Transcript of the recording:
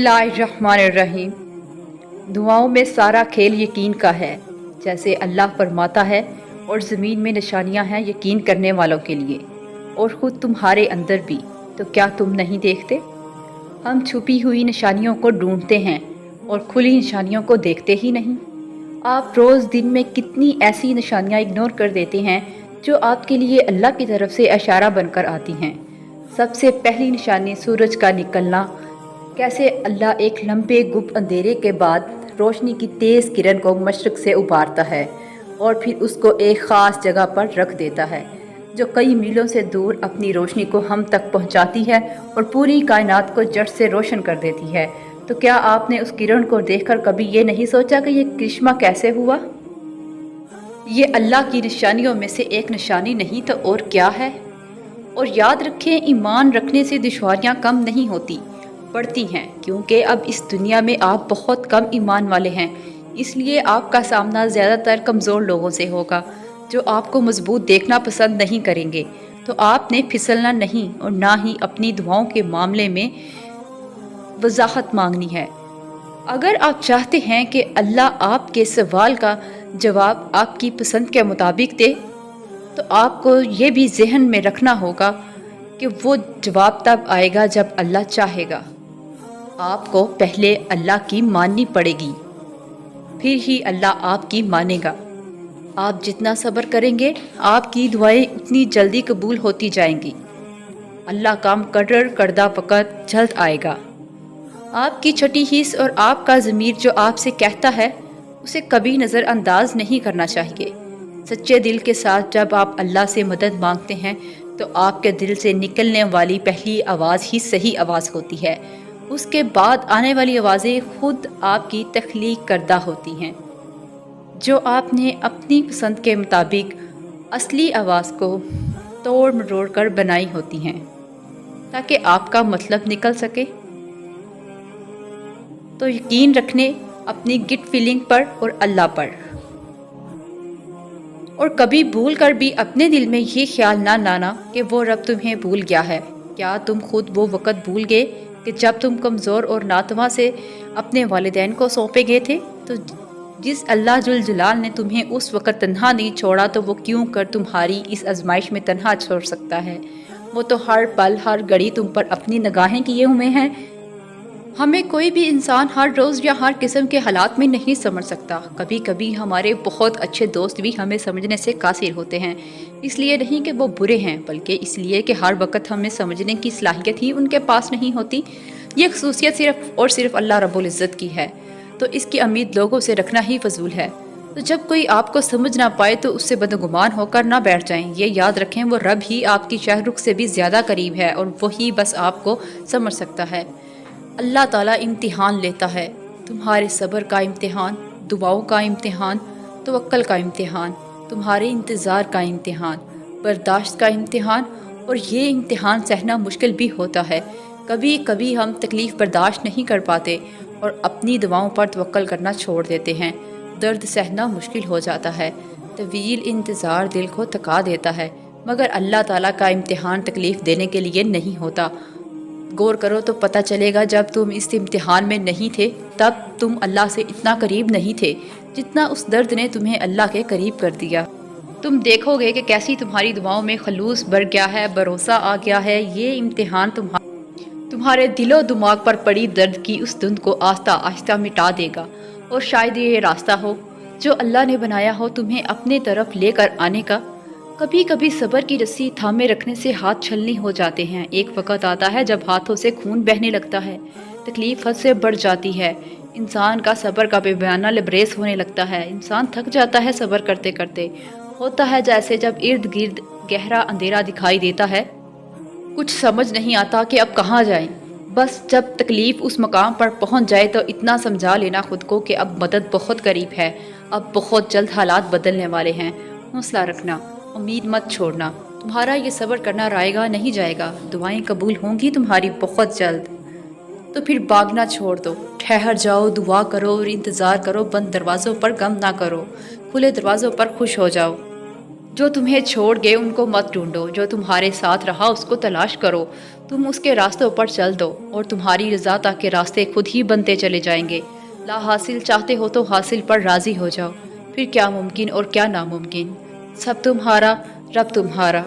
बिस्मिल्लाहिर्रहमानिर्रहीम। दुआओं में सारा खेल यकीन का है। जैसे अल्लाह फरमाता है, और ज़मीन में निशानियां हैं यकीन करने वालों के लिए, और ख़ुद तुम्हारे अंदर भी। तो क्या तुम नहीं देखते? हम छुपी हुई निशानियों को ढूंढते हैं और खुली निशानियों को देखते ही नहीं। आप रोज़ दिन में कितनी ऐसी निशानियां इग्नोर कर देते हैं जो आपके लिए अल्लाह की तरफ से इशारा बनकर आती हैं। सबसे पहली निशानी सूरज का निकलना। कैसे अल्लाह एक लंबे गुप्त अंधेरे के बाद रोशनी की तेज़ किरण को मशरक़ से उभारता है और फिर उसको एक ख़ास जगह पर रख देता है, जो कई मीलों से दूर अपनी रोशनी को हम तक पहुंचाती है और पूरी कायनात को जड़ से रोशन कर देती है। तो क्या आपने उस किरण को देखकर कभी ये नहीं सोचा कि ये करिश्मा कैसे हुआ? ये अल्लाह की निशानियों में से एक निशानी नहीं तो और क्या है। और याद रखें, ईमान रखने से दुश्वारियाँ कम नहीं होती, बढ़ती हैं, क्योंकि अब इस दुनिया में आप बहुत कम ईमान वाले हैं। इसलिए आपका सामना ज़्यादातर कमज़ोर लोगों से होगा जो आपको मजबूत देखना पसंद नहीं करेंगे। तो आपने फिसलना नहीं और ना ही अपनी दुआओं के मामले में वजाहत मांगनी है। अगर आप चाहते हैं कि अल्लाह आपके सवाल का जवाब आपकी पसंद के मुताबिक दे, तो आपको ये भी जहन में रखना होगा कि वो जवाब तब आएगा जब अल्लाह चाहेगा। आपको पहले अल्लाह की माननी पड़ेगी, फिर ही अल्लाह आपकी मानेगा। आप जितना सब्र करेंगे, आपकी दुआएं उतनी जल्दी कबूल होती जाएंगी। अल्लाह का मुकर्रर करदा वक़्त जल्द आएगा। आपकी छठी हिस्स और आपका ज़मीर जो आपसे कहता है, उसे कभी नज़रअंदाज नहीं करना चाहिए। सच्चे दिल के साथ जब आप अल्लाह से मदद मांगते हैं, तो आपके दिल से निकलने वाली पहली आवाज़ ही सही आवाज़ होती है। उसके बाद आने वाली आवाज़ें खुद आपकी तख्लीक करदा होती हैं, जो आपने अपनी पसंद के मुताबिक असली आवाज़ को तोड़ मरोड़ कर बनाई होती हैं, ताकि आपका मतलब निकल सके। तो यकीन रखने अपनी गिट फीलिंग पर और अल्लाह पर। और कभी भूल कर भी अपने दिल में ये ख्याल ना लाना कि वो रब तुम्हें भूल गया है। क्या तुम खुद वो वक़्त भूल गए कि जब तुम कमज़ोर और नातवा से अपने वालिदैन को सौंपे गए थे? तो जिस अल्लाह जुल जलाल ने तुम्हें उस वक़्त तन्हा नहीं छोड़ा, तो वो क्यों कर तुम्हारी इस आजमाइश में तन्हा छोड़ सकता है? वो तो हर पल हर घड़ी तुम पर अपनी निगाहें किए हुए हैं। हमें कोई भी इंसान हर रोज़ या हर किस्म के हालात में नहीं समझ सकता। कभी कभी हमारे बहुत अच्छे दोस्त भी हमें समझने से कासिर होते हैं। इसलिए नहीं कि वो बुरे हैं, बल्कि इसलिए कि हर वक्त हमें समझने की सलाहियत ही उनके पास नहीं होती। ये खसूसियत सिर्फ़ और सिर्फ अल्लाह रब्बुल इज़्ज़त की है, तो इसकी उम्मीद लोगों से रखना ही फजूल है। तो जब कोई आपको समझ ना पाए, तो उससे बदगुमान होकर ना बैठ जाएं। ये याद रखें, वो रब ही आपकी शहरुख से भी ज़्यादा करीब है और वही बस आपको समझ सकता है। अल्लाह ताला इम्तिहान लेता है, तुम्हारे सब्र का इम्तिहान, दुआओं का इम्तिहान, तवक्कल का इम्तिहान, तुम्हारे इंतज़ार का इम्तिहान, बर्दाश्त का इम्तिहान। और ये इम्तिहान सहना मुश्किल भी होता है। कभी कभी हम तकलीफ़ बर्दाश्त नहीं कर पाते और अपनी दुआओं पर तवक्कल करना छोड़ देते हैं। दर्द सहना मुश्किल हो जाता है, तवील इंतज़ार दिल को थका देता है। मगर अल्लाह ताला का इम्तिहान तकलीफ़ देने के लिए नहीं होता। गौर करो तो पता चलेगा, जब तुम इस इम्तिहान में नहीं थे, तब तुम अल्लाह से इतना करीब नहीं थे जितना उस दर्द ने तुम्हें अल्लाह के करीब कर दिया। तुम देखोगे कि कैसी तुम्हारी दुआओं में खलूस बढ़ गया है, भरोसा आ गया है। ये इम्तिहान तुम्हारे दिलो दिमाग पर पड़ी दर्द की उस धुंध को आहिस्ता आहिस्ता मिटा देगा। और शायद ये रास्ता हो जो अल्लाह ने बनाया हो तुम्हें अपने तरफ लेकर आने का। कभी कभी सब्र की रस्सी थामे रखने से हाथ छलनी हो जाते हैं। एक वक़्त आता है जब हाथों से खून बहने लगता है, तकलीफ़ हद से बढ़ जाती है, इंसान का सब्र का बेबयाना लबरेज होने लगता है। इंसान थक जाता है सब्र करते करते। होता है जैसे जब इर्द गिर्द गहरा अंधेरा दिखाई देता है, कुछ समझ नहीं आता कि अब कहाँ जाएं। बस जब तकलीफ़ उस मकाम पर पहुँच जाए, तो इतना समझा लेना खुद को कि अब मदद बहुत करीब है, अब बहुत जल्द हालात बदलने वाले हैं। हौसला रखना, उम्मीद मत छोड़ना। तुम्हारा ये सब्र करना रायगा नहीं जाएगा। दुआएं कबूल होंगी तुम्हारी बहुत जल्द। तो फिर भागना छोड़ दो, ठहर जाओ, दुआ करो और इंतज़ार करो। बंद दरवाज़ों पर गम ना करो, खुले दरवाज़ों पर खुश हो जाओ। جو تمہیں چھوڑ گئے ان کو مت ڈھونڈو، جو تمہارے ساتھ رہا اس کو تلاش کرو، تم اس کے راستوں پر چل دو اور تمہاری رضا تک کے راستے خود ہی بنتے چلے جائیں گے۔ لا حاصل چاہتے ہو تو حاصل پر راضی ہو جاؤ، پھر کیا ممکن اور کیا ناممکن، سب تمہارا، رب تمہارا۔